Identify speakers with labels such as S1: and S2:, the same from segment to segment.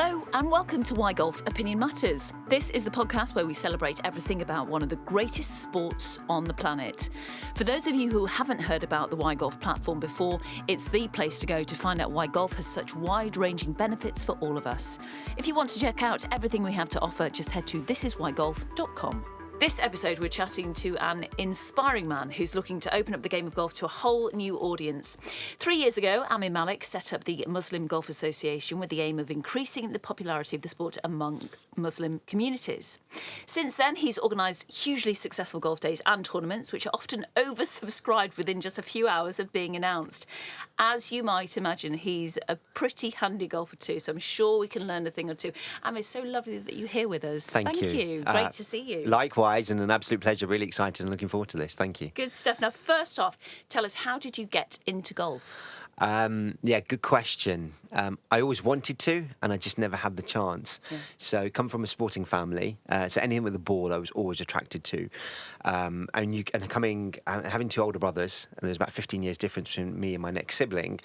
S1: Hello and welcome to Why Golf Opinion Matters. This is the podcast where we celebrate everything about one of the greatest sports on the planet. For those of you who haven't heard about the Why Golf platform before, it's the place to go to find out why golf has such wide-ranging benefits for all of us. If you want to check out everything we have to offer, just head to thisiswhygolf.com. This episode, we're chatting to an inspiring man who's looking to open up the game of golf to a whole new audience. 3 years ago, Amir Malik set up the Muslim Golf Association with the aim of increasing the popularity of the sport among Muslim communities. Since then, he's organised hugely successful golf days and tournaments, which are often oversubscribed within just a few hours of being announced. As you might imagine, he's a pretty handy golfer too, so I'm sure we can learn a thing or two. Amir, it's so lovely that you're here with us.
S2: Thank you.
S1: Great to see you.
S2: Likewise, and an absolute pleasure. Really excited and looking forward to this. Thank you.
S1: Good stuff. Now, first off, tell us, how did you get into golf?
S2: Good question. I always wanted to, and I just never had the chance.
S1: Yeah.
S2: So, come from a sporting family, so anything with a ball, I was always attracted to. Having two older brothers, and there's about 15 years difference between me and my next sibling.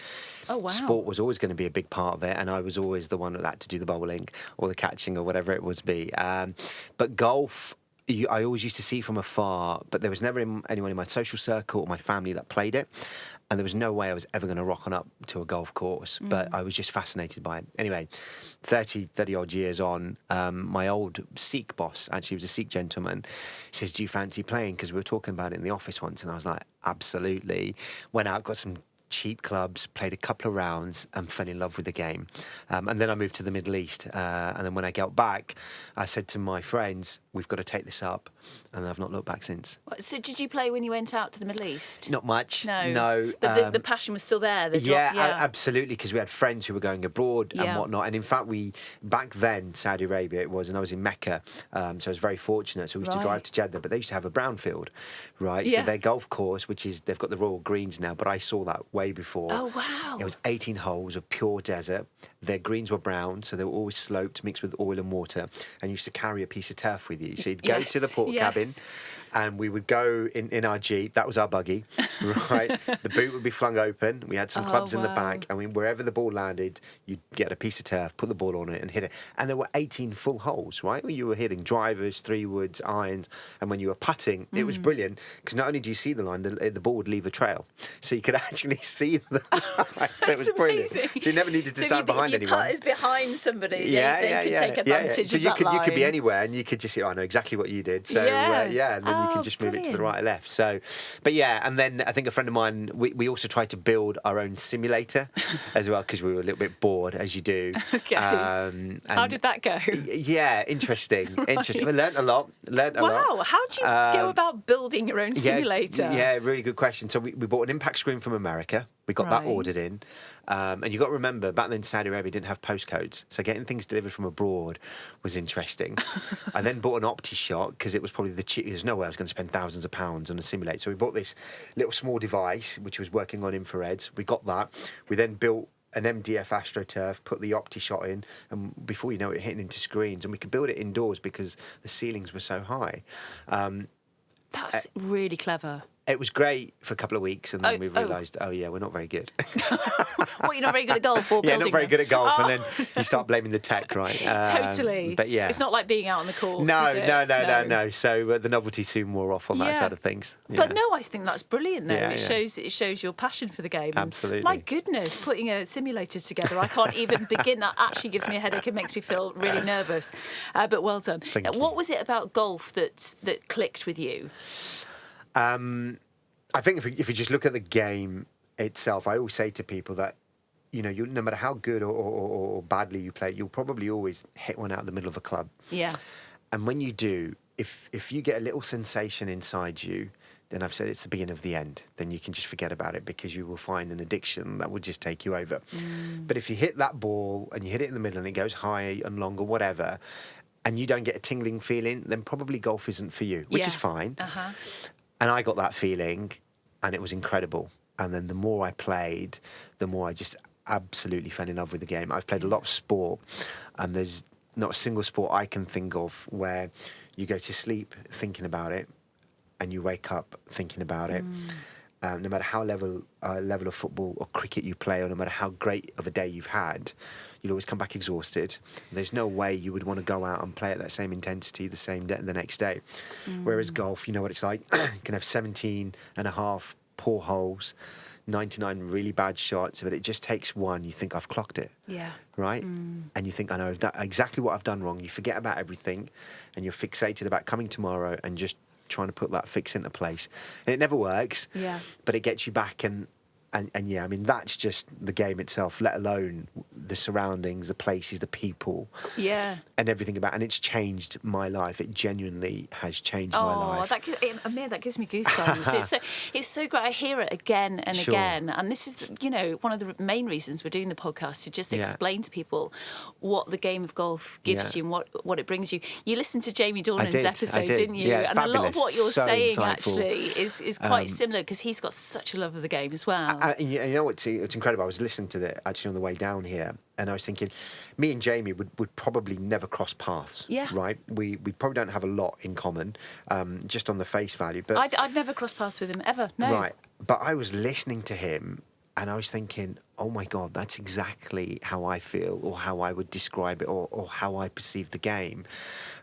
S1: Oh wow!
S2: Sport was always going to be a big part of it, and I was always the one that had to do the bowling or the catching or whatever it was be. But golf, I always used to see from afar, but there was never anyone in my social circle or my family that played it, and there was no way I was ever going to rock on up to a golf course, but I was just fascinated by it. Anyway, 30 odd years on, my old Sikh boss, actually was a Sikh gentleman, says, do you fancy playing? Because we were talking about it in the office once, and I was like, absolutely. Went out, got some cheap clubs, played a couple of rounds and fell in love with the game. And then I moved to the Middle East. And then when I got back, I said to my friends, we've got to take this up. And I've not looked back since.
S1: So did you play when you went out to the Middle East?
S2: Not much.
S1: No. But the passion was still there?
S2: Absolutely, because we had friends who were going abroad and whatnot. And in fact, back then, Saudi Arabia it was, and I was in Mecca, so I was very fortunate. So we used to drive to Jeddah, but they used to have a brownfield, right?
S1: Yeah.
S2: So their golf course, they've got the Royal Greens now, but I saw that way before.
S1: Oh, wow.
S2: It was 18 holes of pure desert. Their greens were brown, so they were always sloped, mixed with oil and water, and you used to carry a piece of turf with you. So you'd go to the port cabin, and we would go in our Jeep. That was our buggy, right? The boot would be flung open. We had some clubs in the back, and wherever the ball landed, you'd get a piece of turf, put the ball on it, and hit it. And there were 18 full holes, right? Where you were hitting drivers, 3-woods, irons, and when you were putting, it was brilliant, because not only do you see the line, the ball would leave a trail, so you could actually see the line. So it was brilliant.
S1: Amazing.
S2: So you never needed to stand behind anyone.
S1: Putt is behind somebody. They could take advantage
S2: So
S1: of that line.
S2: you could be anywhere, and you could just, I know exactly what you did. So and then you can just move it to the right or left. So, and then I think a friend of mine, we also tried to build our own simulator as well, because we were a little bit bored, as you do.
S1: Okay. How did that go?
S2: Yeah, interesting.
S1: Right.
S2: Interesting. We learnt a lot.
S1: Wow, how do you go about building your own simulator?
S2: Yeah, really good question. So we bought an impact screen from America. We got that ordered in. And you've got to remember, back then Saudi Arabia didn't have postcodes, so getting things delivered from abroad was interesting. I then bought an OptiShot, because it was probably the cheapest. There's no way I was going to spend thousands of pounds on a simulator. So we bought this little small device, which was working on infrareds. We got that. We then built an MDF AstroTurf, put the OptiShot in, and before you know it, hitting into screens. And we could build it indoors because the ceilings were so high.
S1: That's really clever.
S2: It was great for a couple of weeks, and then we realised, we're not very good.
S1: What, you're not very good at golf or building
S2: not very good at golf,
S1: Oh.
S2: and then you start blaming the tech, right?
S1: Totally.
S2: But yeah.
S1: It's not like being out on the course,
S2: No.
S1: No.
S2: So the novelty soon wore off on that side of things. Yeah.
S1: But no, I think that's brilliant, though.
S2: Yeah,
S1: It shows your passion for the game.
S2: Absolutely.
S1: And my goodness, putting a simulator together, I can't even begin. That actually gives me a headache and makes me feel really nervous. But well done.
S2: Thank you.
S1: What was it about golf that clicked with you?
S2: I think if you just look at the game itself, I always say to people that, no matter how good or badly you play, you'll probably always hit one out the middle of a club.
S1: Yeah.
S2: And when you do, if you get a little sensation inside you, then I've said it's the beginning of the end. Then you can just forget about it, because you will find an addiction that will just take you over. But if you hit that ball and you hit it in the middle and it goes high and long or whatever, and you don't get a tingling feeling, then probably golf isn't for you, which is fine.
S1: Uh-huh.
S2: And I got that feeling, and it was incredible. And then the more I played, the more I just absolutely fell in love with the game. I've played a lot of sport, and there's not a single sport I can think of where you go to sleep thinking about it and you wake up thinking about it. No matter how level of football or cricket you play, or no matter how great of a day you've had, you'll always come back exhausted. There's no way you would want to go out and play at that same intensity the same day, the next day. Whereas golf, you know what it's like. You can have 17 and a half poor holes, 99 really bad shots, but it just takes one. You think, I've clocked it.
S1: Yeah.
S2: Right? And you think, I know exactly what I've done wrong. You forget about everything and you're fixated about coming tomorrow and just trying to put that fix into place. And it never works, but it gets you back. And yeah, I mean, that's just the game itself, let alone the surroundings, the places, the people.
S1: Yeah.
S2: And everything about it. And it's changed my life. It genuinely has changed my life.
S1: Amir, that gives me goosebumps. It's so great. I hear it again and again. And this is, one of the main reasons we're doing the podcast, to just explain to people what the game of golf gives to you and what it brings you. You listened to Jamie Dornan's episode, didn't you?
S2: Yeah,
S1: and
S2: fabulous.
S1: a lot of what you're
S2: so
S1: saying
S2: insightful.
S1: actually is quite similar, because he's got such a love of the game as well.
S2: And you know what's incredible? I was listening to it actually on the way down here, and I was thinking, me and Jamie would probably never cross paths.
S1: Yeah.
S2: Right? We probably don't have a lot in common, just on the face value. But
S1: I'd never cross paths with him ever. No.
S2: Right. But I was listening to him, and I was thinking, oh my God, that's exactly how I feel, or how I would describe it, or how I perceive the game.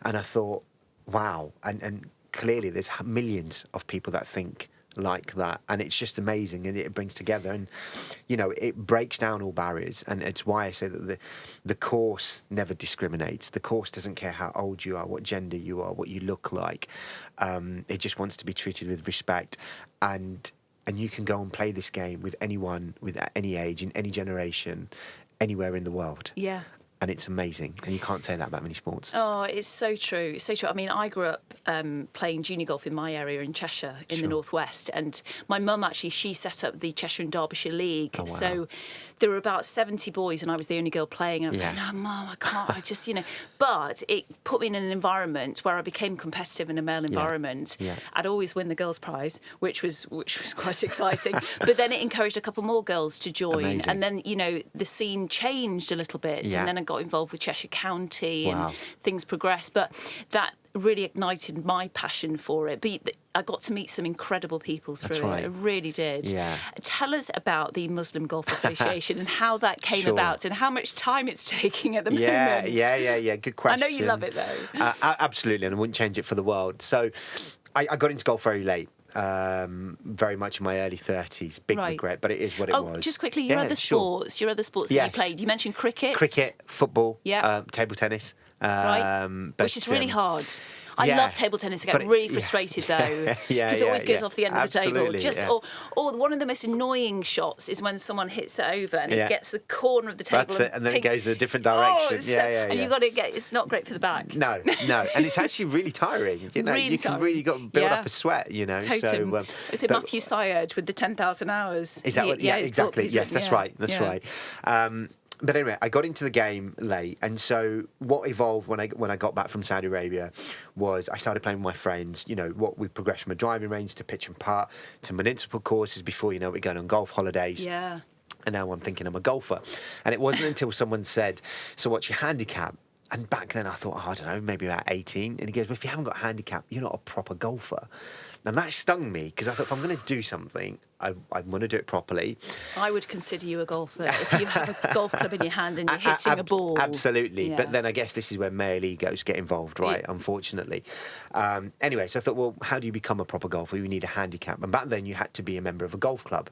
S2: And I thought, wow. And clearly, there's millions of people that think like that, and it's just amazing, and it brings together, and it breaks down all barriers. And it's why I say that the course never discriminates. The course doesn't care how old you are, what gender you are, what you look like. It just wants to be treated with respect, and you can go and play this game with anyone, with any age, in any generation, anywhere in the world.
S1: Yeah.
S2: And it's amazing, and you can't say that about many sports.
S1: Oh, it's so true. It's so true. I mean, I grew up playing junior golf in my area in Cheshire, in the northwest, and my mum actually, she set up the Cheshire and Derbyshire League.
S2: Oh, wow.
S1: So there were about 70 boys, and I was the only girl playing. And I was like, no, Mum, I can't. I just, But it put me in an environment where I became competitive in a male environment.
S2: Yeah.
S1: I'd always win the girls' prize, which was quite exciting. But then it encouraged a couple more girls to join,
S2: Amazing.
S1: and then the scene changed a little bit, and then I got involved with Cheshire County, and things progressed. But that really ignited my passion for it. But I got to meet some incredible people through it. I really did.
S2: Yeah.
S1: Tell us about the Muslim Golf Association and how that came about, and how much time it's taking at the moment.
S2: Yeah. Good question.
S1: I know you love it though.
S2: Absolutely, and I wouldn't change it for the world. So I got into golf very late. Very much in my early 30s. Big regret, but it is what it was.
S1: Just quickly, your other sports that you played. You mentioned cricket.
S2: Football, table tennis.
S1: Which is really hard. I love table tennis. I get really frustrated though, because it always goes off the end of the table. Or one of the most annoying shots is when someone hits it over and it gets the corner of the table.
S2: That's it, and then it goes the different direction.
S1: And you got to get. It's not great for the back.
S2: No, and it's actually really tiring. You can really got to build up a sweat.
S1: Totally. So, is it Matthew Syed with the 10,000 hours?
S2: Is that what? Yeah, exactly. Yes, that's right. That's right. But anyway, I got into the game late, and so what evolved when I got back from Saudi Arabia was I started playing with my friends. What we progressed from a driving range to pitch and putt to municipal courses. Before we're going on golf holidays. Yeah. And now I'm thinking I'm a golfer, and it wasn't until someone said, "So what's your handicap?" And back then I thought, I don't know, maybe about 18. And he goes, well, if you haven't got a handicap, you're not a proper golfer. And that stung me, because I thought, if I'm going to do something, I want to do it properly.
S1: I would consider you a golfer if you have a golf club in your hand and you're hitting a ball.
S2: Absolutely. Yeah. But then I guess this is where male egos get involved, right? Yeah. Unfortunately. Anyway, so I thought, well, how do you become a proper golfer? You need a handicap. And back then you had to be a member of a golf club.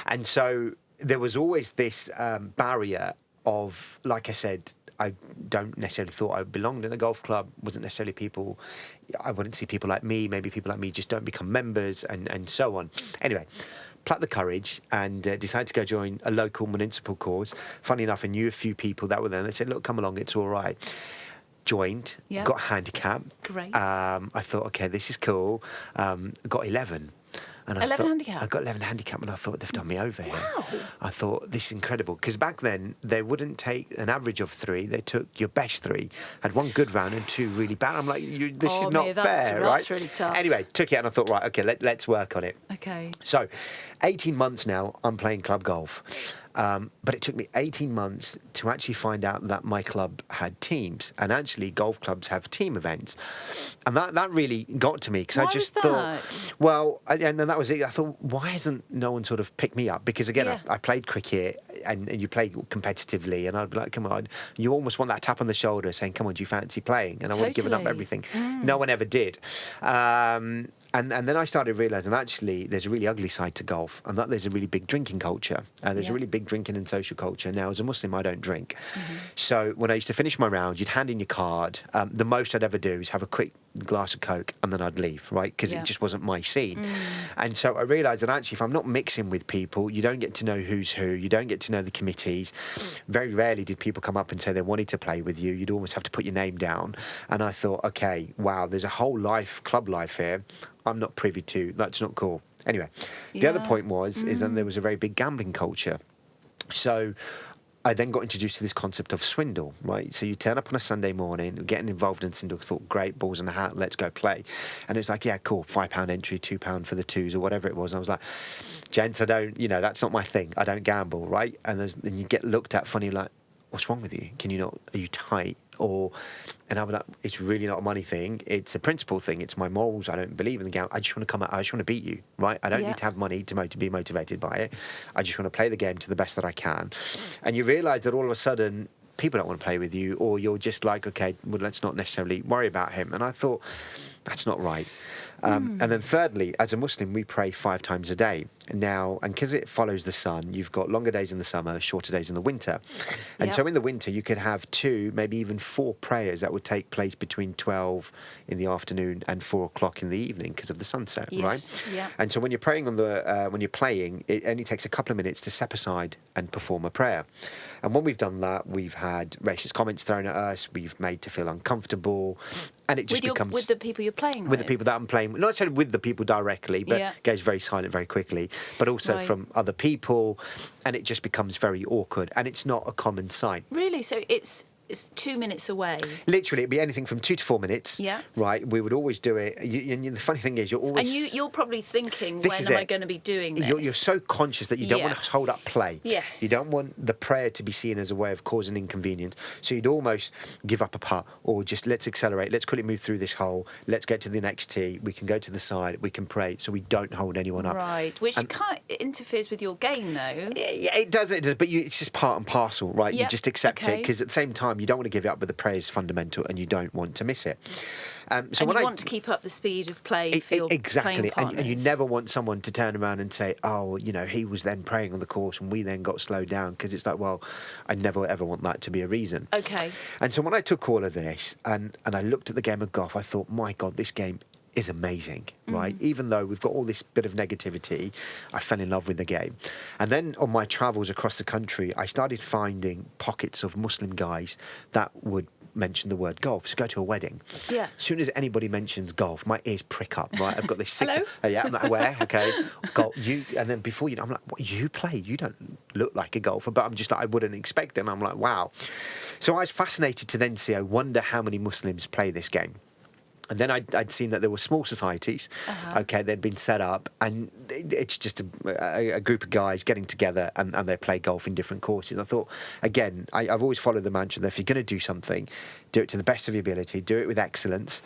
S2: And so there was always this barrier of, like I said, I don't necessarily thought I belonged in a golf club. Wasn't necessarily people. I wouldn't see people like me. Maybe people like me just don't become members, and so on. Anyway, plucked the courage and decided to go join a local municipal course. Funny enough, I knew a few people that were there. And they said, "Look, come along. It's all right." Joined. Got a handicap.
S1: Great.
S2: I thought, okay, this is cool. Got 11. And
S1: 11 handicap?
S2: I got 11 handicap, and I thought, they've done me over here.
S1: Wow.
S2: I thought, this is incredible. Because back then, they wouldn't take an average of 3. They took your best 3. Had 1 good round and 2 really bad. I'm like, this is not fair, right?
S1: That's really tough.
S2: Anyway, took it, and I thought, right, okay, let's work on it.
S1: Okay.
S2: So, 18 months now, I'm playing club golf. But it took me 18 months to actually find out that my club had teams, and actually golf clubs have team events, and that really got to me, because I just thought, well, and then that was it. I thought, why hasn't no one sort of picked me up? Because again, I played cricket, and you play competitively, and I'd be like, come on, you almost want that tap on the shoulder saying, come on, do you fancy playing? And I would have given up everything. No one ever did. And then I started realising, actually, there's a really ugly side to golf, and that there's a really big drinking culture. There's a really big drinking and social culture. Now, as a Muslim, I don't drink. So when I used to finish my round, you'd hand in your card. The most I'd ever do is have a quick glass of Coke, and then I'd leave, right? Because it just wasn't my scene. And so I realised that actually, if I'm not mixing with people, you don't get to know who's who. You don't get to know the committees. Very rarely did people come up and say they wanted to play with you. You'd almost have to put your name down. And I thought, okay, wow, there's a whole club life here I'm not privy to. That's not cool. Anyway, the other point is that there was a very big gambling culture. So I then got introduced to this concept of swindle, right? So you turn up on a Sunday morning, getting involved in swindle, thought, great, balls in the hat, let's go play. And it was like, yeah, cool, £5 entry, £2 for the twos or whatever it was. And I was like, gents, I don't, that's not my thing. I don't gamble, right? And then you get looked at funny, like, what's wrong with you? Are you tight? And I was like, it's really not a money thing. It's a principle thing. It's my morals. I don't believe in the game. I just want to come out. I just want to beat you, right? I don't need to have money to be motivated by it. I just want to play the game to the best that I can. And you realise that all of a sudden, people don't want to play with you, or you're just like, okay, well, let's not necessarily worry about him. And I thought, that's not right. And then thirdly, as a Muslim, we pray 5 times a day. Now, and because it follows the sun, you've got longer days in the summer, shorter days in the winter. And so in the winter, you could have 2, maybe even 4 prayers that would take place between 12 in the afternoon and 4 o'clock in the evening because of the sunset, right?
S1: Yeah.
S2: And so when you're praying when you're playing, it only takes a couple of minutes to step aside and perform a prayer. And when we've done that, we've had racist comments thrown at us, we've made to feel uncomfortable, and it just becomes...
S1: With the people you're playing with?
S2: With the people that I'm playing with. Not necessarily with the people directly, but it goes very silent very quickly, but also from other people, and it just becomes very awkward, and it's not a common sight.
S1: Really? So it's 2 minutes away?
S2: Literally, it'd be anything from 2 to 4 minutes. Yeah. Right? We would always do it. And the funny thing is, you're always...
S1: And you're probably thinking, when am I going to be doing this?
S2: You're so conscious that you don't want to hold up play.
S1: Yes.
S2: You don't want the prayer to be seen as a way of causing inconvenience. So you'd almost give up a putt, or just let's accelerate, let's quickly move through this hole, let's get to the next tee, we can go to the side, we can pray, so we don't hold anyone up.
S1: Right, which kind of interferes with your game, though.
S2: Yeah, it does, but it's just part and parcel, right? You just accept it, because at the same time, you don't want to give it up, but the prayer is fundamental, and you don't want to miss it.
S1: So and you want to keep up the speed of play for your playing partners.
S2: And you never want someone to turn around and say, oh, he was then praying on the course and we then got slowed down, because it's like, well, I never ever want that to be a reason.
S1: Okay.
S2: And so when I took all of this and I looked at the game of golf, I thought, my God, this game is amazing, right? Even though we've got all this bit of negativity, I fell in love with the game. And then on my travels across the country, I started finding pockets of Muslim guys that would mention the word golf. So go to a wedding. Yeah. As soon as anybody mentions golf, my ears prick up, right? I've got this
S1: Hello?
S2: I'm like, where? Okay. Golf. And then before I'm like, what, you play? You don't look like a golfer, but I'm just like, I wouldn't expect it. And I'm like, wow. So I was fascinated to then see, I wonder how many Muslims play this game. And then I'd seen that there were small societies, they'd been set up, and it's just a group of guys getting together and they play golf in different courses. And I thought, again, I've always followed the mantra that if you're going to do something, do it to the best of your ability, do it with excellence,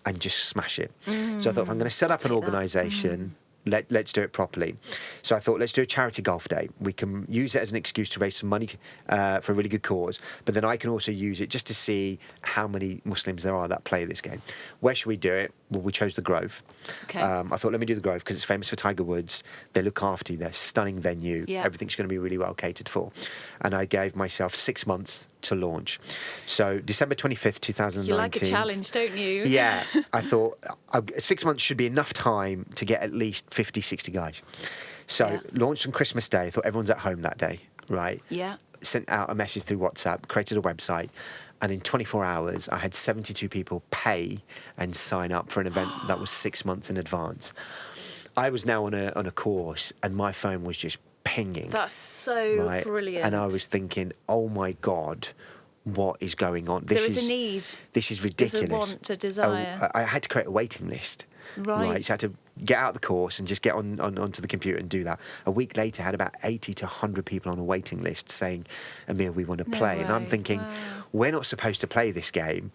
S2: and just smash it. So I thought, if I'm going to set up an organisation... Let's do it properly. So I thought, let's do a charity golf day. We can use it as an excuse to raise some money for a really good cause, but then I can also use it just to see how many Muslims there are that play this game. Where should we do it? Well, we chose the Grove. Okay. I thought, let me do the Grove because it's famous for Tiger Woods. They look after you. They're a stunning venue. Yeah. Everything's going to be really well catered for. And I gave myself 6 months to launch. So December 25th, 2019. You like
S1: a challenge, don't you?
S2: Yeah. I thought 6 months should be enough time to get at least 50, 60 guys. So launched on Christmas Day. I thought everyone's at home that day, right? Yeah. Sent out a message through WhatsApp, created a website, and in 24 hours, I had 72 people pay and sign up for an event that was 6 months in advance. I was now on a course, and my phone was just pinging.
S1: That's so brilliant.
S2: And I was thinking, oh my God, what is going on?
S1: There is a need.
S2: This is ridiculous.
S1: There's a want, a desire.
S2: I had to create a waiting list. Right. So I had to get out of the course and just get onto the computer and do that. A week later, I had about 80 to 100 people on a waiting list saying, Amir, we want to play. And I'm thinking, we're not supposed to play this game.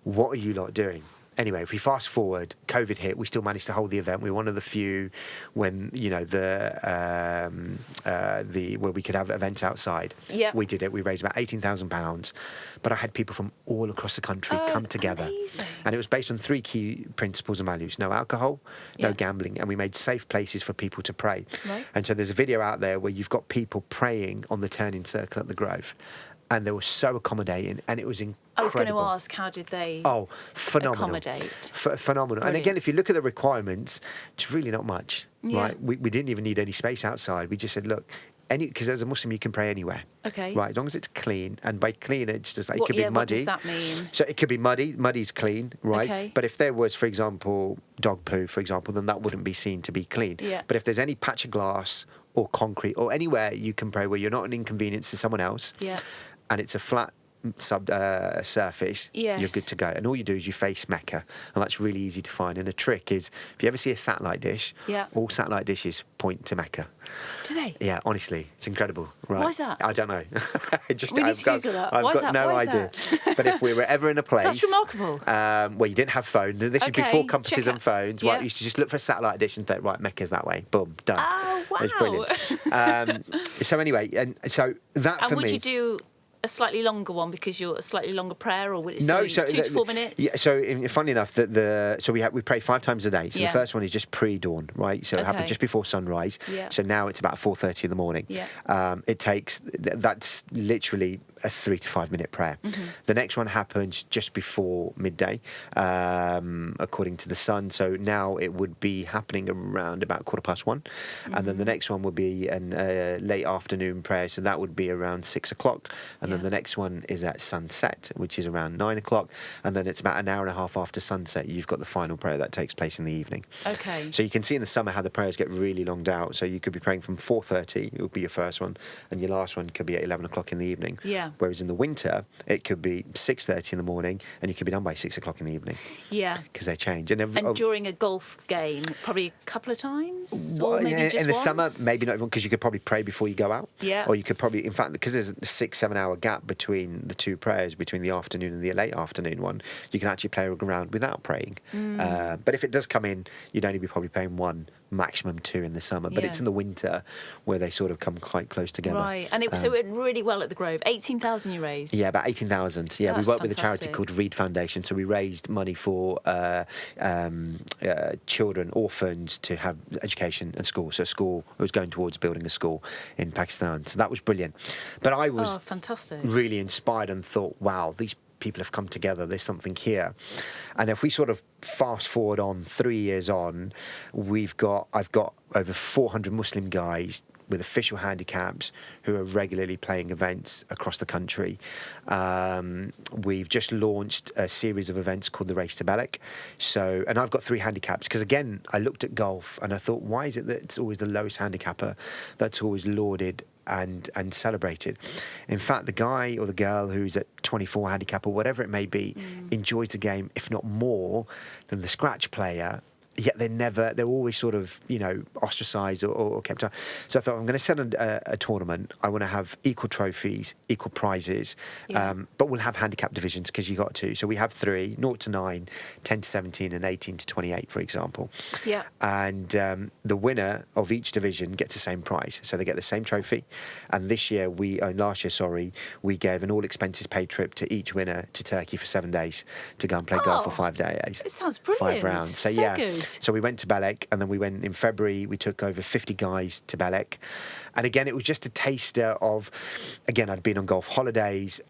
S2: What are you lot doing? Anyway, if we fast forward, COVID hit. We still managed to hold the event. We were one of the few when where we could have events outside.
S1: Yeah.
S2: We did it. We raised about £18,000, but I had people from all across the country come together,
S1: amazing.
S2: and it was based on 3 key principles and values: no alcohol, no gambling, and we made safe places for people to pray.
S1: Right.
S2: And so there's a video out there where you've got people praying on the turning circle at the Grove. And they were so accommodating, and it was incredible.
S1: I was going to ask, how did they
S2: phenomenal.
S1: accommodate?
S2: Phenomenal. And again, if you look at the requirements, it's really not much, right? We didn't even need any space outside. We just said, look, because as a Muslim, you can pray anywhere.
S1: Okay.
S2: Right, as long as it's clean. And by clean, it's just like, it could be muddy.
S1: What does that mean?
S2: So it could be muddy. Muddy's clean, right?
S1: Okay.
S2: But if there was, for example, dog poo, for example, then that wouldn't be seen to be clean.
S1: Yeah.
S2: But if there's any patch of glass or concrete or anywhere you can pray where you're not an inconvenience to someone else, and it's a flat surface, you're good to go. And all you do is you face Mecca, and that's really easy to find. And a trick is, if you ever see a satellite dish, all satellite dishes point to Mecca.
S1: Do they?
S2: Yeah, honestly, it's incredible. Right?
S1: Why is that?
S2: I don't know.
S1: We need to Google that.
S2: I've got no idea. But if we were ever in a place,
S1: that's remarkable.
S2: Where you didn't have phones, this is before compasses and phones. Right, you used to just look for a satellite dish and think, right, Mecca's that way. Boom, done.
S1: Oh wow!
S2: It's brilliant. So anyway, and so that for me.
S1: And would you do a slightly longer one because you're a slightly longer prayer, or would it
S2: no,
S1: so 2 to 4 minutes?
S2: Yeah, so funny enough, we pray 5 times a day. So the first one is just pre-dawn, right? So it happened just before sunrise.
S1: Yeah.
S2: So now it's about 4:30 in the morning.
S1: Yeah.
S2: It takes that's literally a 3 to 5 minute prayer. Mm-hmm. The next one happens just before midday, according to the sun. So now it would be happening around about 1:15, and then the next one would be a late afternoon prayer. So that would be around 6 o'clock, and then the next one is at sunset, which is around 9 o'clock, and then it's about an hour and a half after sunset. You've got the final prayer that takes place in the evening.
S1: Okay.
S2: So you can see in the summer how the prayers get really longed out. So you could be praying from 4:30, it would be your first one, and your last one could be at 11 o'clock in the evening.
S1: Yeah.
S2: Whereas in the winter, it could be 6:30 in the morning, and you could be done by 6 o'clock in the evening.
S1: Yeah.
S2: Because they change. And
S1: during a golf game, probably a couple of times? Or maybe just
S2: in the
S1: once?
S2: summer, maybe not even, because you could probably pray before you go out.
S1: Yeah.
S2: Or you could probably, in fact, because there's a 6-7 hour gap between the two prayers, between the afternoon and the late afternoon one, you can actually play around without praying. But if it does come in, you'd only be probably praying 1, maximum 2 in the summer. But it's in the winter where they sort of come quite close together.
S1: Right. And so it went really well at the Grove. 18,000 you raised?
S2: Yeah, about 18,000. Yeah,
S1: That's
S2: we worked with a charity
S1: fantastic.
S2: called Reed Foundation. So we raised money for children, orphans, to have education and school. So it was going towards building a school in Pakistan. So that was brilliant. But I was
S1: fantastic.
S2: really inspired and thought, wow, these people have come together, there's something here. And if we sort of fast forward on 3 years on, I've got over 400 Muslim guys with official handicaps who are regularly playing events across the country. We've just launched a series of events called the Race to Belek. So, and I've got 3 handicaps, because again, I looked at golf and I thought, why is it that it's always the lowest handicapper that's always lauded and celebrated? In fact, the guy or the girl who's at 24 handicap or whatever it may be enjoys the game, if not more, than the scratch player. Yet they're always sort of, ostracised or kept out. So I thought, I'm going to set a tournament. I want to have equal trophies, equal prizes, but we'll have handicap divisions, because you got to. So we have 3, 0 to 9, 10 to 17, and 18 to 28, for example.
S1: Yeah.
S2: And the winner of each division gets the same prize. So they get the same trophy. And last year, we gave an all expenses paid trip to each winner to Turkey for 7 days to go and play golf for 5 days.
S1: It sounds brilliant.
S2: 5 rounds. So
S1: good.
S2: So we went to Belek, and then we went in February. We took over 50 guys to Belek. And again, it was just a taster of, again, I'd been on golf holidays,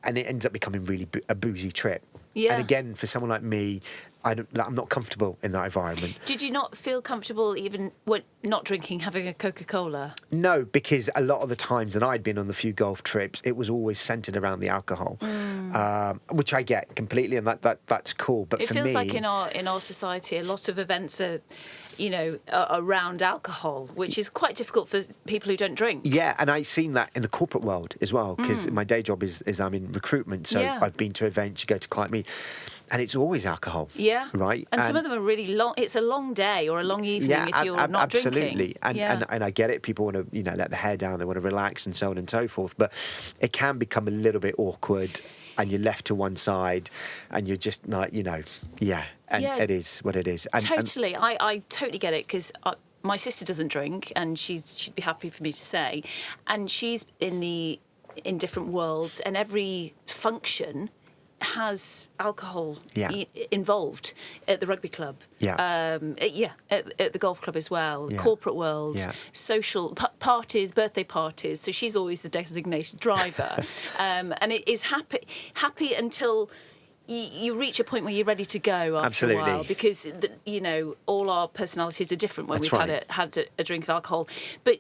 S2: and it ends up becoming really a boozy trip.
S1: Yeah.
S2: And again, for someone like me, I'm not comfortable in that environment.
S1: Did you not feel comfortable even when not drinking, having a Coca-Cola?
S2: No, because a lot of the times that I'd been on the few golf trips, it was always centred around the alcohol, which I get completely, and that's cool. But
S1: it
S2: for
S1: feels
S2: me,
S1: like in our society, a lot of events are, around alcohol, which is quite difficult for people who don't drink.
S2: Yeah, and I've seen that in the corporate world as well, because my day job is I'm in recruitment, so I've been to events, you go to client meet, and it's always alcohol.
S1: Yeah.
S2: Right?
S1: And some of them are really long. It's a long day or a long evening if you're not
S2: absolutely.
S1: drinking.
S2: And I get it. People want to, let the hair down, they want to relax and so on and so forth, but it can become a little bit awkward. and you're left to one side, and you're just like, it is what it is.
S1: Totally. I totally get it, because my sister doesn't drink, and she'd be happy for me to say, and she's in different worlds, and every function has alcohol involved, at the rugby club, at the golf club as well, corporate world, social parties, birthday parties. So she's always the designated driver, and it is happy until you reach a point where you're ready to go after a while, because all our personalities are different when we've had a drink of alcohol, but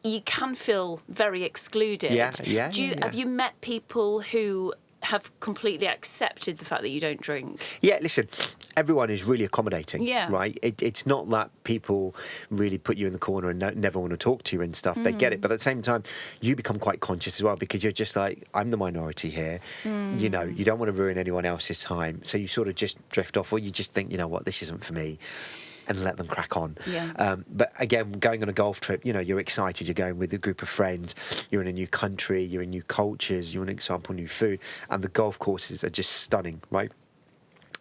S1: you can feel very excluded. Have you met people who have completely accepted the fact that you don't drink?
S2: Yeah, listen, everyone is really accommodating, right? It's not that people really put you in the corner and never want to talk to you and stuff. They get it, but at the same time, you become quite conscious as well, because you're just like, I'm the minority here. You don't want to ruin anyone else's time, so you sort of just drift off, or you just think, you know what, this isn't for me, and let them crack on. But again, going on a golf trip, you're excited, you're going with a group of friends, you're in a new country, you're in new cultures, you're an example, new food, and the golf courses are just stunning, right?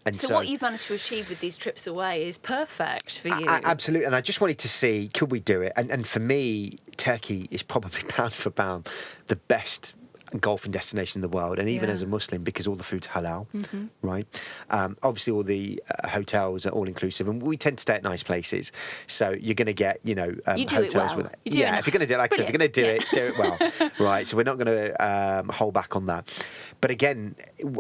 S2: And
S1: so what you've managed to achieve with these trips away is perfect for you.
S2: Absolutely, and I just wanted to see, could we do it? And for me, Turkey is probably pound for pound the best golfing destination in the world, and even as a Muslim, because all the food's halal, right? Obviously, all the hotels are all inclusive, and we tend to stay at nice places, so you're going to get,
S1: you do
S2: hotels
S1: it well.
S2: with if you're going to do it, like I said, if you're going to do it, do it well, right? So we're not going to hold back on that. But again,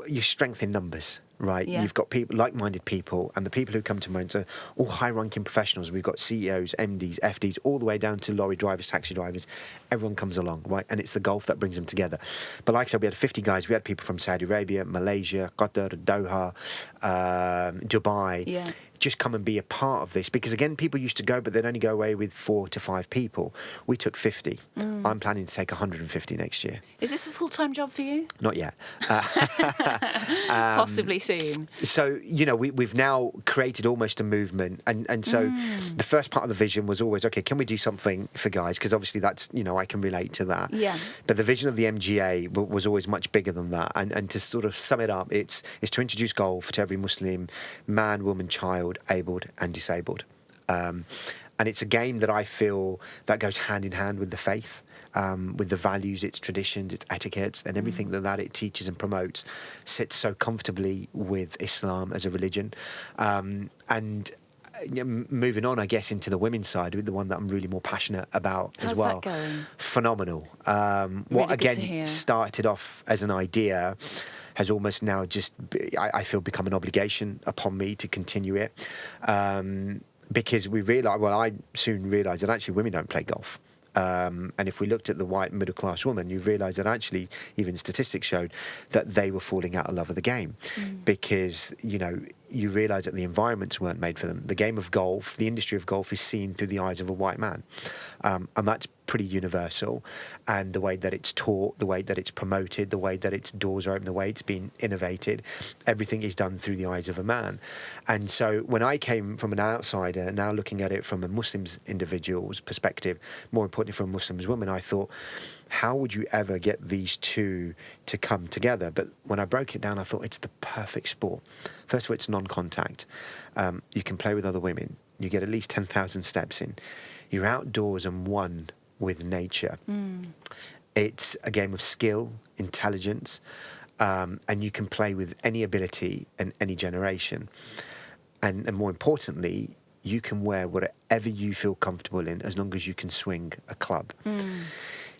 S2: you strengthen numbers. Right, you've got people, like-minded people, and the people who come to Moans are all high-ranking professionals. We've got CEOs, MDs, FDs, all the way down to lorry drivers, taxi drivers. Everyone comes along, right? And it's the golf that brings them together. But like I said, we had 50 guys. We had people from Saudi Arabia, Malaysia, Qatar, Doha, Dubai. Just come and be a part of this, because again, people used to go, but they'd only go away with 4 to 5 people. We took 50. I'm planning to take 150 next year.
S1: Is this a full-time job for you?
S2: Not yet.
S1: Possibly soon.
S2: So we've now created almost a movement, and so the first part of the vision was always, okay, can we do something for guys? Because obviously that's I can relate to that. But the vision of the MGA was always much bigger than that, and to sort of sum it up, it's to introduce golf to every Muslim man, woman, child, abled and disabled, and it's a game that I feel that goes hand in hand with the faith, with the values, its traditions, its etiquettes, and everything that it teaches and promotes sits so comfortably with Islam as a religion. And moving on, I guess, into the women's side, with the one that I'm really more passionate about as well.
S1: How's that going?
S2: Phenomenal.
S1: Really
S2: what
S1: good to
S2: again
S1: hear.
S2: Started off as an idea has almost now just, I feel, become an obligation upon me to continue it, because I soon realised that actually women don't play golf. And if we looked at the white middle-class woman, you realise that actually, even statistics showed that they were falling out of love of the game, because, you realise that the environments weren't made for them. The game of golf, the industry of golf, is seen through the eyes of a white man, and that's pretty universal. And the way that it's taught, the way that it's promoted, the way that its doors are open, the way it's been innovated, everything is done through the eyes of a man. And so when I came from an outsider, now looking at it from a Muslim individual's perspective, more importantly from a Muslim woman, I thought, how would you ever get these two to come together? But when I broke it down, I thought it's the perfect sport. First of all, it's non-contact. You can play with other women. You get at least 10,000 steps in. You're outdoors and one with nature. It's a game of skill, intelligence, and you can play with any ability and any generation. And more importantly, you can wear whatever you feel comfortable in, as long as you can swing a club.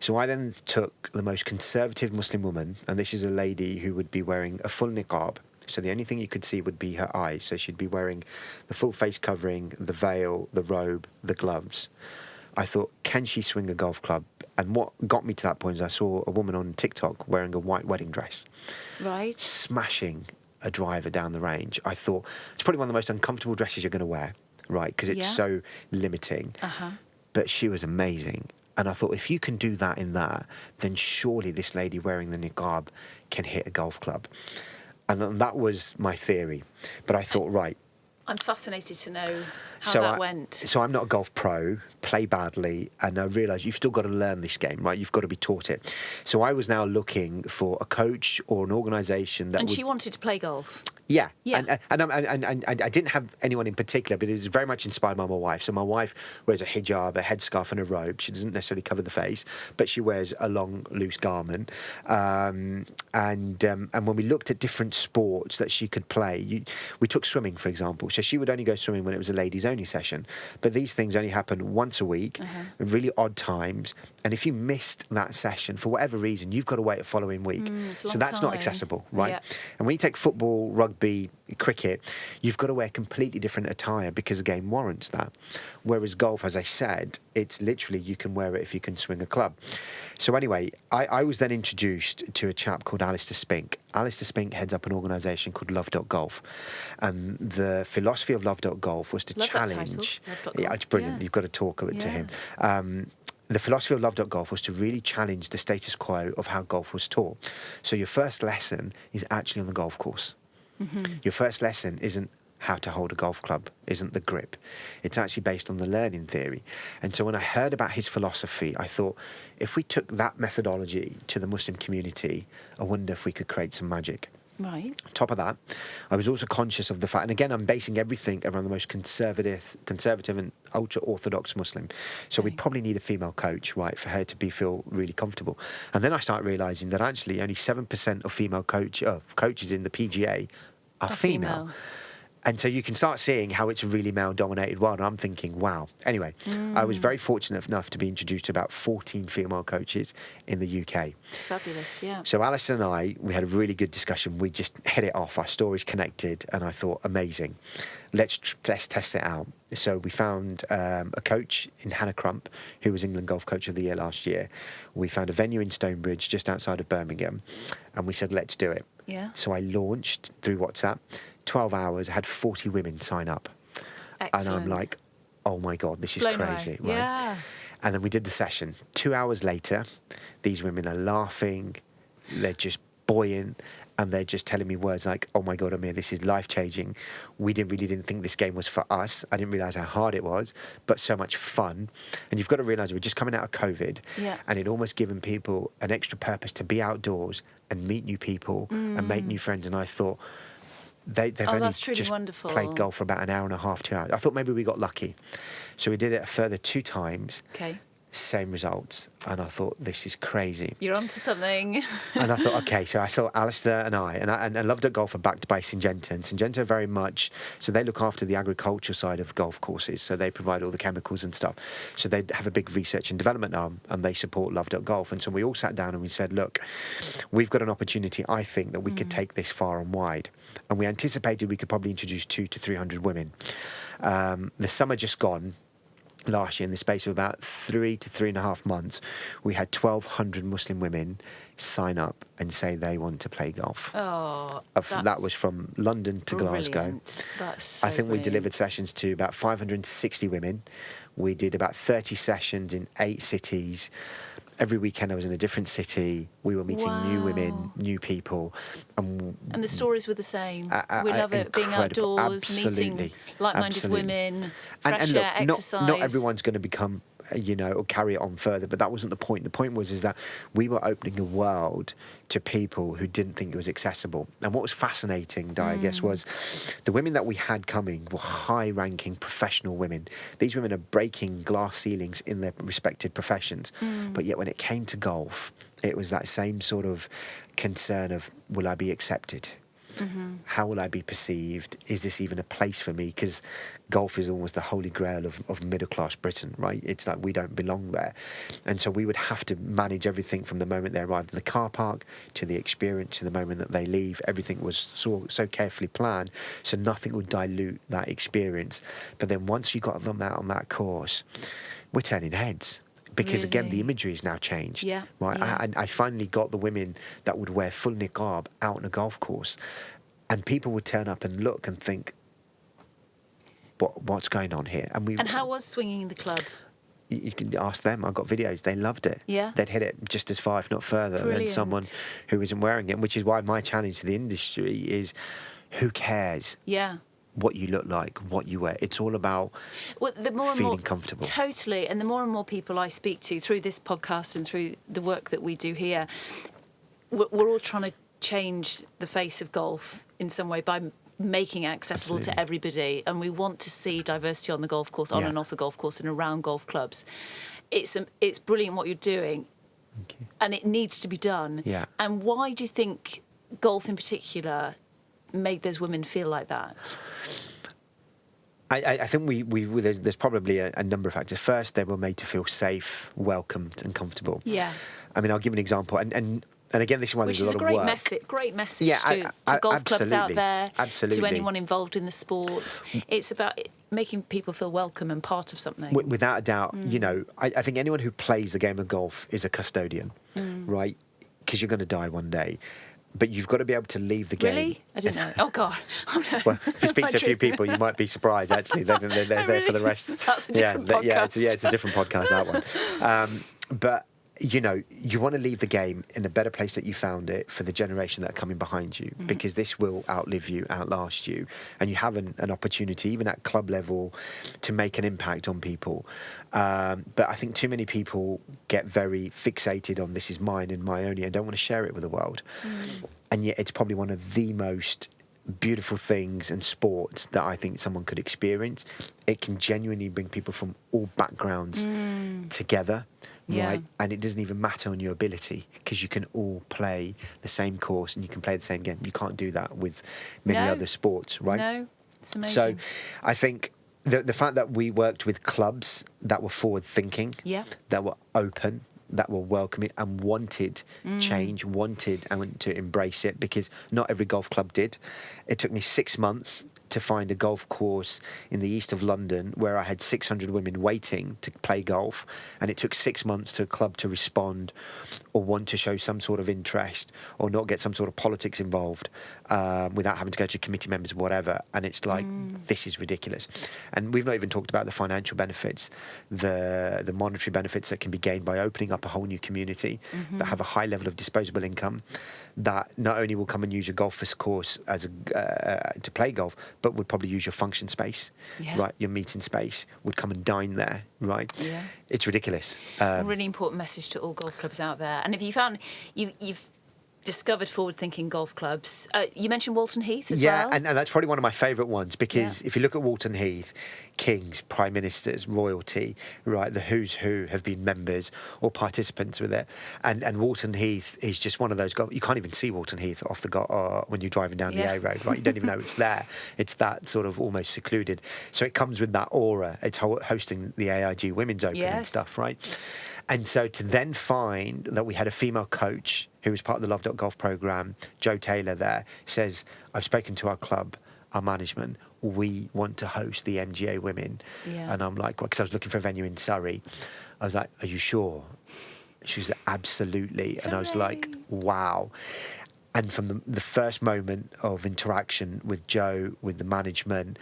S2: So I then took the most conservative Muslim woman, and this is a lady who would be wearing a full niqab. So the only thing you could see would be her eyes. So she'd be wearing the full face covering, the veil, the robe, the gloves. I thought, can she swing a golf club? And what got me to that point is I saw a woman on TikTok wearing a white wedding dress.
S1: Right.
S2: Smashing a driver down the range. I thought, it's probably one of the most uncomfortable dresses you're going to wear, right? Because it's so limiting. But she was amazing. And I thought, if you can do that in that, then surely this lady wearing the niqab can hit a golf club. And that was my theory. But I thought, right.
S1: I'm fascinated to know how that went.
S2: So I'm not a golf pro, play badly, and I realise you've still got to learn this game, right? You've got to be taught it. So I was now looking for a coach or an organisation that
S1: And
S2: would...
S1: she wanted to play golf.
S2: Yeah.
S1: Yeah.
S2: And I didn't have anyone in particular, but it was very much inspired by my wife. So my wife wears a hijab, a headscarf and a robe. She doesn't necessarily cover the face, but she wears a long, loose garment. And when we looked at different sports that she could play, we took swimming, for example. So she would only go swimming when it was a ladies-only session. But these things only happen once a week, at really odd times. And if you missed that session, for whatever reason, you've got to wait the following week. So that's not accessible, right?
S1: Yeah.
S2: And when you take football, rugby, cricket, you've got to wear completely different attire because the game warrants that. Whereas golf, as I said, it's literally you can wear it if you can swing a club. So anyway, I was then introduced to a chap called Alistair Spink. Alistair Spink heads up an organisation called Love.golf. And the philosophy of Love.golf was to challenge... Yeah, it's brilliant. Yeah. You've got to talk to him. The philosophy of Love.golf was to really challenge the status quo of how golf was taught. So your first lesson is actually on the golf course. Your first lesson isn't how to hold a golf club, isn't the grip. It's actually based on the learning theory. And so when I heard about his philosophy, I thought, if we took that methodology to the Muslim community, I wonder if we could create some magic.
S1: Right.
S2: On top of that, I was also conscious of the fact, and again, I'm basing everything around the most conservative and ultra-orthodox Muslim. So we'd probably need a female coach, right, for her to feel really comfortable. And then I started realising that actually only 7% of female coaches in the PGA are female. And so you can start seeing how it's a really male-dominated world. And I'm thinking, wow. Anyway, I was very fortunate enough to be introduced to about 14 female coaches in the UK.
S1: Fabulous, yeah.
S2: So Alice and I, we had a really good discussion. We just hit it off. Our stories connected, and I thought, amazing. Let's test it out. So we found a coach in Hannah Crump, who was England Golf Coach of the Year last year. We found a venue in Stonebridge, just outside of Birmingham, and we said, let's do it.
S1: Yeah.
S2: So I launched through WhatsApp. 12 hours, I had 40 women sign up.
S1: Excellent.
S2: And I'm like, oh my God, this is
S1: Blown
S2: crazy.
S1: Away.
S2: Right?
S1: Yeah.
S2: And then we did the session. 2 hours later, these women are laughing, they're just buoyant, and they're just telling me words like, oh my God, Amir, this is life-changing. We really didn't think this game was for us. I didn't realise how hard it was, but so much fun. And you've got to realise we're just coming out of COVID, and it almost given people an extra purpose to be outdoors and meet new people and make new friends. And I thought, they've only just
S1: wonderful.
S2: Played golf for about an hour and a half, 2 hours. I thought maybe we got lucky. So we did it a further 2 times.
S1: Okay.
S2: Same results. And I thought, this is crazy.
S1: You're onto something.
S2: And I thought, okay, so I saw Alistair and I Love.golf are backed by Syngenta. And Syngenta very much, so they look after the agriculture side of golf courses. So they provide all the chemicals and stuff. So they have a big research and development arm, and they support Love.golf. And so we all sat down and we said, look, we've got an opportunity, I think, that we could take this far and wide. And we anticipated we could probably introduce 200 to 300 women. The summer just gone, last year, in the space of about 3 to 3.5 months, we had 1,200 Muslim women sign up and say they want to play golf.
S1: Oh,
S2: that was from London to
S1: brilliant.
S2: Glasgow.
S1: That's so
S2: I think we delivered sessions to about 560 women. We did about 30 sessions in 8 cities. Every weekend I was in a different city. We were meeting new women, new people. And
S1: the stories were the same. We love it, being outdoors, meeting like-minded women, fresh air, exercise.
S2: Not everyone's going to become, or carry it on further, but that wasn't the point. The point was that we were opening a world to people who didn't think it was accessible. And what was fascinating, Di, I guess, was the women that we had coming were high-ranking professional women. These women are breaking glass ceilings in their respected professions. But yet when it came to golf, it was that same sort of concern of, will I be accepted? How will I be perceived? Is this even a place for me? Because golf is almost the holy grail of middle-class Britain, right? It's like we don't belong there. And so we would have to manage everything from the moment they arrived in the car park to the experience to the moment that they leave. Everything was so carefully planned, so nothing would dilute that experience. But then once you got them out on that course, we're turning heads. Because, again, the imagery has now changed, right?
S1: Yeah.
S2: I finally got the women that would wear full niqab out on a golf course, and people would turn up and look and think, what's going on here?
S1: And how was swinging the club?
S2: You can ask them. I got videos. They loved it.
S1: Yeah.
S2: They'd hit it just as far, if not further, than someone who isn't wearing it, which is why my challenge to the industry is, who cares?
S1: Yeah.
S2: what you look like, what you wear. It's all about feeling comfortable.
S1: Totally. And the more and more people I speak to through this podcast and through the work that we do here, we're all trying to change the face of golf in some way by making it accessible
S2: Absolutely.
S1: to everybody. And we want to see diversity on the golf course, on and off the golf course and around golf clubs. It's brilliant what you're doing.
S2: Thank you.
S1: And it needs to be done.
S2: Yeah.
S1: And why do you think golf in particular made those women feel like that?
S2: I think there's probably a number of factors. First, they were made to feel safe, welcomed, and comfortable.
S1: Yeah.
S2: I mean, I'll give an example, and again, this is why there's a lot of work.
S1: Great message
S2: Yeah,
S1: to golf clubs out there,
S2: absolutely.
S1: to anyone involved in the sport. It's about making people feel welcome and part of something.
S2: Without a doubt, you know, I think anyone who plays the game of golf is a custodian, right? Because you're going to die one day. But you've got to be able to leave the game.
S1: Really? I didn't know. Oh, God. Oh, no.
S2: Well, if you speak to a few people, you might be surprised, actually. They're there for the rest.
S1: That's a different podcast.
S2: It's a different podcast, that one. But, you know, you want to leave the game in a better place that you found it for the generation that are coming behind you, because this will outlive you, outlast you. And you have an opportunity, even at club level, to make an impact on people. But I think too many people get very fixated on this is mine and my only and don't want to share it with the world. And yet it's probably one of the most beautiful things and sports that I think someone could experience. It can genuinely bring people from all backgrounds together.
S1: Yeah.
S2: Right, and it doesn't even matter on your ability, because you can all play the same course and you can play the same game. You can't do that with many other sports, right?
S1: No, it's amazing.
S2: So I think the fact that we worked with clubs that were forward thinking, that were open, that were welcoming and wanted change, wanted and to embrace it, because not every golf club did. It took me 6 months to find a golf course in the east of London where I had 600 women waiting to play golf, and it took 6 months to a club to respond or want to show some sort of interest or not get some sort of politics involved without having to go to committee members or whatever. And it's like, this is ridiculous. And we've not even talked about the financial benefits, the monetary benefits that can be gained by opening up a whole new community that have a high level of disposable income, that not only will come and use your golf course as to play golf, but would probably use your function space, right? Your meeting space, would come and dine there, right? Yeah. It's ridiculous.
S1: A really important message to all golf clubs out there. And if you found you've discovered forward-thinking golf clubs, you mentioned Walton Heath as well.
S2: Yeah, and that's probably one of my favourite ones, because if you look at Walton Heath, kings, prime ministers, royalty, right, the who's who have been members or participants with it. And Walton Heath is just one of those golf. You can't even see Walton Heath off the when you're driving down the A road, right? You don't even know it's there. It's that sort of almost secluded. So it comes with that aura. It's hosting the AIG Women's Open and stuff, right? And so to then find that we had a female coach who was part of the Love.Golf programme, Jo Taylor there, says, I've spoken to our club, our management, we want to host the MGA Women. Yeah. And I'm like, well, because I was looking for a venue in Surrey. I was like, are you sure? She was absolutely. Hooray. And I was like, wow. And from the first moment of interaction with Jo, with the management,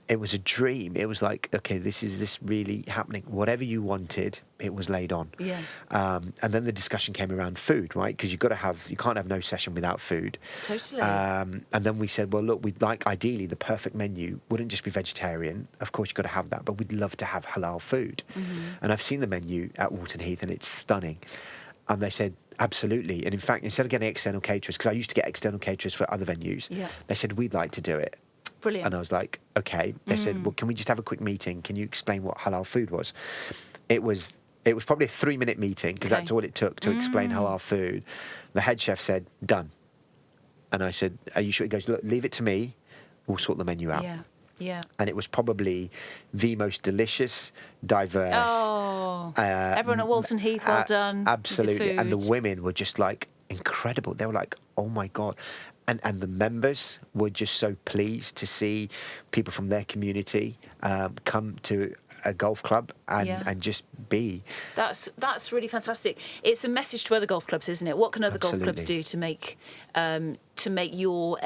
S2: it was a dream. It was like, okay, this is really happening. Whatever you wanted, it was laid on. Yeah. And then the discussion came around food, right? Because you can't have no session without food.
S1: Totally.
S2: And then we said, well, look, we'd like, ideally, the perfect menu wouldn't just be vegetarian. Of course, you've got to have that, but we'd love to have halal food. And I've seen the menu at Walton Heath, and it's stunning. And they said, absolutely. And in fact, instead of getting external caterers, because I used to get external caterers for other venues, they said, we'd like to do it.
S1: Brilliant.
S2: And I was like, okay. They said, well, can we just have a quick meeting? Can you explain what halal food was? It was probably a 3-minute meeting, because that's all it took to explain halal food. The head chef said, done. And I said, are you sure? He goes, look, leave it to me. We'll sort the menu out.
S1: Yeah. Yeah.
S2: And it was probably the most delicious, diverse.
S1: Oh, everyone at Walton Heath, well done.
S2: Absolutely. And the women were just like incredible. They were like, oh my God. And the members were just so pleased to see people from their community come to a golf club and just be.
S1: That's really fantastic. It's a message to other golf clubs, isn't it? What can other golf clubs do to make your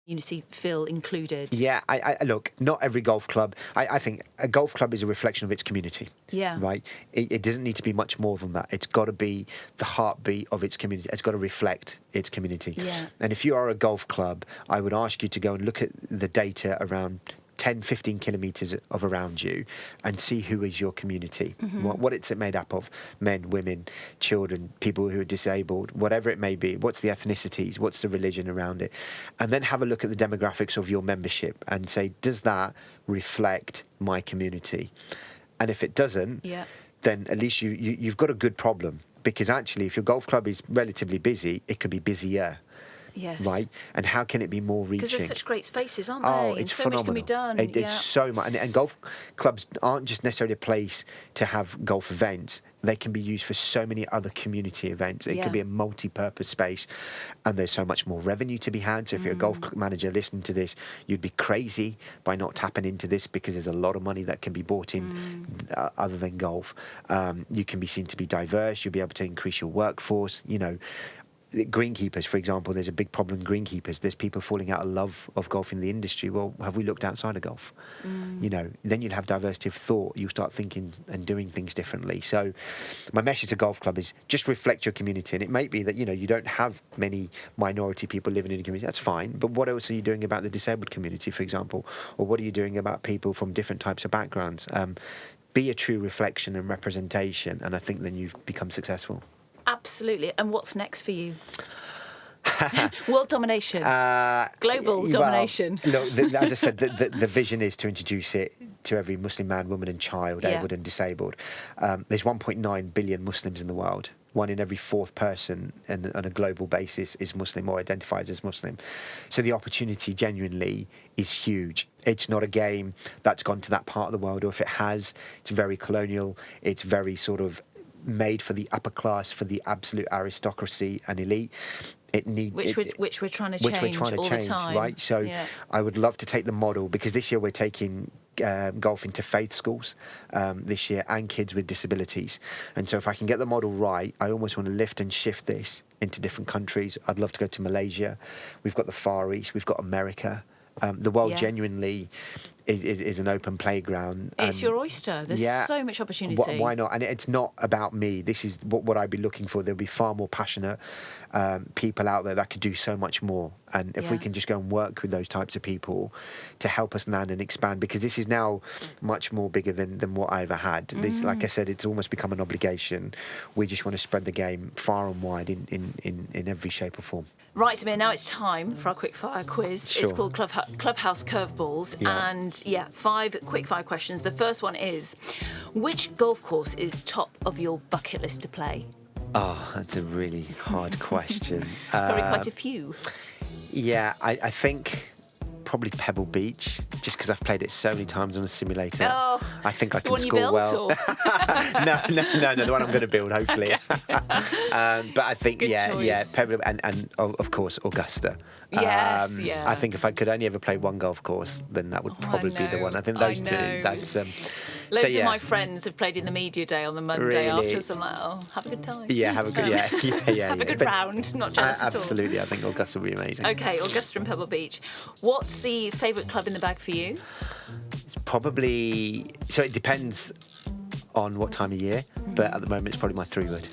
S1: community feel included.
S2: Yeah, I look, not every golf club. I think a golf club is a reflection of its community.
S1: Yeah.
S2: Right? It doesn't need to be much more than that. It's got to be the heartbeat of its community. It's got to reflect its community.
S1: Yeah.
S2: And if you are a golf club, I would ask you to go and look at the data around 10, 15 kilometres of around you and see who is your community, what it's made up of, men, women, children, people who are disabled, whatever it may be. What's the ethnicities? What's the religion around it? And then have a look at the demographics of your membership and say, does that reflect my community? And if it doesn't, then at least you've got a good problem, because actually if your golf club is relatively busy, it could be busier.
S1: Yes.
S2: Right? And how can it be more reaching?
S1: Because there's such great spaces, aren't
S2: Oh,
S1: they?
S2: it's
S1: so
S2: phenomenal.
S1: much can be done.
S2: It's so much. And golf clubs aren't just necessarily a place to have golf events. They can be used for so many other community events. It could be a multi-purpose space, and there's so much more revenue to be had. So if you're a golf manager listening to this, you'd be crazy by not tapping into this, because there's a lot of money that can be brought in other than golf. You can be seen to be diverse. You'll be able to increase your workforce. You know, greenkeepers, for example, there's a big problem in greenkeepers. There's people falling out of love of golf in the industry. Well, have we looked outside of golf? You know, then you'll have diversity of thought. You'll start thinking and doing things differently. So my message to golf club is just reflect your community. And it may be that, you know, you don't have many minority people living in a community. That's fine. But what else are you doing about the disabled community, for example? Or what are you doing about people from different types of backgrounds? Be a true reflection and representation. And I think then you've become successful.
S1: Absolutely. And what's next for you? World domination. Global domination.
S2: Look, as I said, the vision is to introduce it to every Muslim man, woman and child, able and disabled. There's 1.9 billion Muslims in the world. 1 in every 4th person on a global basis is Muslim or identifies as Muslim. So the opportunity genuinely is huge. It's not a game that's gone to that part of the world, or if it has, it's very colonial. It's very sort of made for the upper class, for the absolute aristocracy and elite. Which
S1: we're trying to change all the time.
S2: Right? So I would love to take the model, because this year we're taking golf into faith schools this year, and kids with disabilities. And so if I can get the model right, I almost want to lift and shift this into different countries. I'd love to go to Malaysia. We've got the Far East. We've got America. The world genuinely is an open playground.
S1: It's your oyster. There's so much opportunity.
S2: Why not? And it's not about me. This is what I'd be looking for. There'll be far more passionate people out there that could do so much more. And if we can just go and work with those types of people to help us land and expand, because this is now much more bigger than what I ever had. This, like I said, it's almost become an obligation. We just want to spread the game far and wide in every shape or form.
S1: Right, Amir, now it's time for our quickfire quiz.
S2: Sure.
S1: It's called Clubhouse Curveballs. And 5 quickfire questions. The first one is, which golf course is top of your bucket list to play?
S2: Oh, that's a really hard question.
S1: Probably quite a few.
S2: Yeah, I think probably Pebble Beach, just because I've played it so many times on a simulator.
S1: Oh,
S2: I think I can
S1: the one
S2: score
S1: you built,
S2: well.
S1: or?
S2: No, the one I'm going to build, hopefully. But I think,
S1: choice.
S2: Pebble, and of course Augusta.
S1: Yes,
S2: I think if I could only ever play one golf course, then that would probably be the one. I think those two. That's
S1: loads of my friends have played in the media day on the Monday after, so I'm like, have a good time.
S2: Yeah, have a good
S1: have a good round. Not jealous at all.
S2: Absolutely, I think Augusta would be amazing.
S1: Okay, Augusta and Pebble Beach. What's the favourite club in the bag for you?
S2: It's probably, so it depends on what time of year, but at the moment it's probably my 3-wood.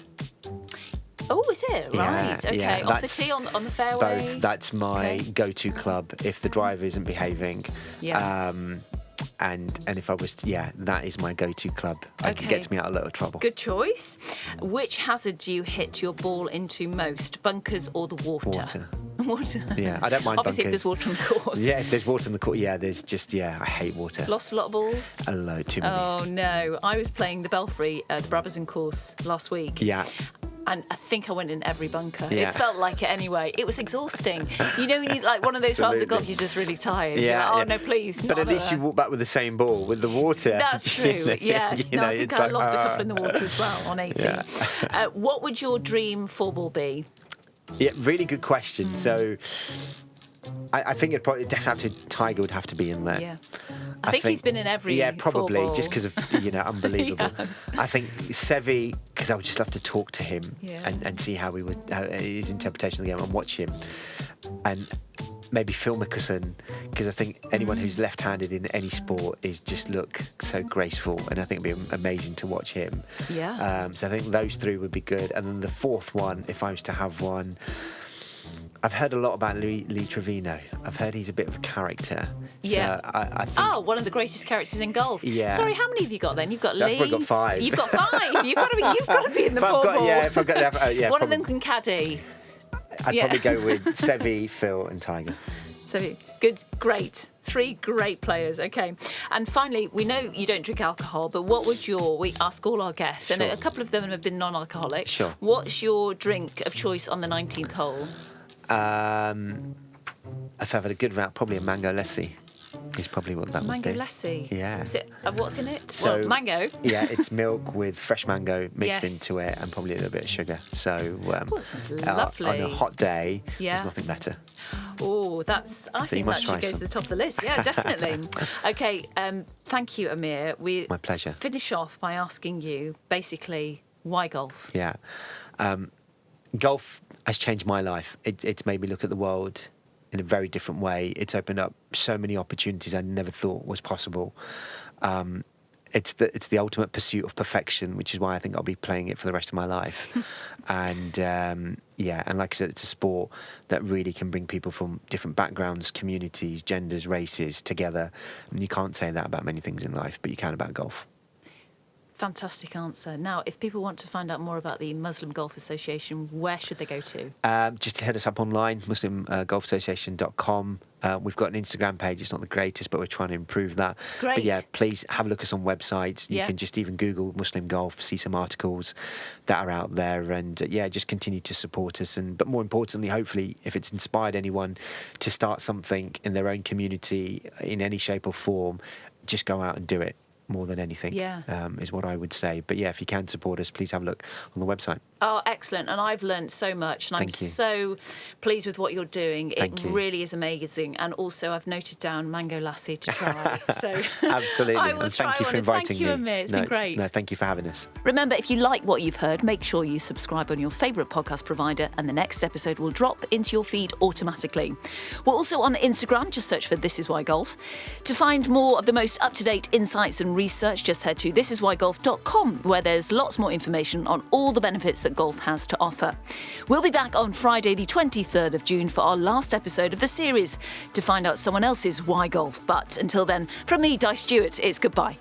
S1: Oh, is it? Right, okay.
S2: Yeah,
S1: off the tee, on the fairway?
S2: Both. That's my go-to club if the driver isn't behaving.
S1: Yeah.
S2: And if I was, that is my go-to club. It gets me out of a lot of trouble.
S1: Good choice. Which hazard do you hit your ball into most, bunkers or the water? Water.
S2: Yeah, I don't mind
S1: Obviously,
S2: bunkers.
S1: if there's water on the course.
S2: Yeah, if there's water on the course, there's just, I hate water.
S1: Lost a lot of balls?
S2: A load, too many.
S1: Oh, no. I was playing the Belfry, the Brabazon course last week.
S2: Yeah.
S1: And I think I went in every bunker.
S2: Yeah.
S1: It felt like it anyway. It was exhausting. You know, when you like one of those rounds of golf, you're just really tired.
S2: Yeah,
S1: you're like, no, please.
S2: But at least you walk back with the same ball. With the water.
S1: That's true. Yes. No, I think I lost a couple in the water as well on 18.
S2: Yeah.
S1: What would your dream 4-ball be?
S2: Yeah, really good question. So I think Tiger would have to be in there.
S1: Yeah. I think he's been in every
S2: probably
S1: 4-ball.
S2: just because of unbelievable. I think Seve, because I would just love to talk to him and see how his interpretation of the game and watch him. And maybe Phil Mickelson, because I think anyone who's left-handed in any sport is just look so graceful, and I think it'd be amazing to watch him.
S1: Yeah.
S2: So I think those three would be good. And then the fourth one, if I was to have one, I've heard a lot about Lee Trevino. I've heard he's a bit of a character.
S1: Yeah.
S2: So I think...
S1: one of the greatest characters in golf.
S2: Yeah.
S1: Sorry, how many have you got then? You've got Lee.
S2: I've probably got 5.
S1: You've got 5. You've got to be in the
S2: But
S1: four ball.
S2: if I've got to have,
S1: One
S2: probably,
S1: of them can caddy.
S2: I'd probably go with Seve, Phil, and Tiger.
S1: So good, great. 3 great players. Okay. And finally, we know you don't drink alcohol, but what would we ask all our guests, and
S2: Sure.
S1: a couple of them have been non-alcoholic.
S2: Sure.
S1: What's your drink of choice on the 19th hole?
S2: If I've had a good round, probably a mango lassi. Is probably what that
S1: Mango
S2: would be.
S1: lassi.
S2: Yeah.
S1: What's in it?
S2: So,
S1: well, mango.
S2: Yeah, it's milk with fresh mango mixed
S1: Yes.
S2: into it, and probably a little bit of sugar. So
S1: sounds lovely.
S2: on a hot day,
S1: Yeah.
S2: there's nothing better.
S1: Oh, I
S2: So
S1: think
S2: you
S1: that
S2: must
S1: should
S2: try
S1: go to
S2: some.
S1: the top of the list. Yeah, definitely. Okay, thank you, Amir.
S2: My pleasure.
S1: Finish off by asking you, basically, why golf?
S2: Yeah. Golf has changed my life. It's made me look at the world in a very different way. It's opened up so many opportunities I never thought was possible. It's the ultimate pursuit of perfection, which is why I think I'll be playing it for the rest of my life. And and like I said, it's a sport that really can bring people from different backgrounds, communities, genders, races together. And you can't say that about many things in life, but you can about golf.
S1: Fantastic answer. Now, if people want to find out more about the Muslim Golf Association, where should they go to?
S2: Just hit us up online, muslimgolfassociation.com. We've got an Instagram page. It's not the greatest, but we're trying to improve that.
S1: Great.
S2: But yeah, please have a look at us on websites. You can just even Google Muslim Golf, see some articles that are out there, and just continue to support us. But more importantly, hopefully, if it's inspired anyone to start something in their own community in any shape or form, just go out and do it. More than anything, is what I would say. But yeah, if you can support us, please have a look on the website.
S1: Oh, excellent. And I've learned so much, and I'm so pleased with what you're doing. It really is amazing. And also, I've noted down mango lassi to try. So
S2: absolutely.
S1: I will
S2: and
S1: try
S2: thank you for
S1: one.
S2: inviting
S1: Thank you,
S2: me.
S1: Amir. It's been great.
S2: No, thank you for having us.
S1: Remember, if you like what you've heard, make sure you subscribe on your favourite podcast provider, and the next episode will drop into your feed automatically. We're also on Instagram. Just search for This Is Why Golf. To find more of the most up-to-date insights and research, just head to thisiswhygolf.com, where there's lots more information on all the benefits that golf has to offer. We'll be back on Friday, the 23rd of June, for our last episode of the series to find out someone else's why golf. But until then, from me, Di Stewart, it's goodbye.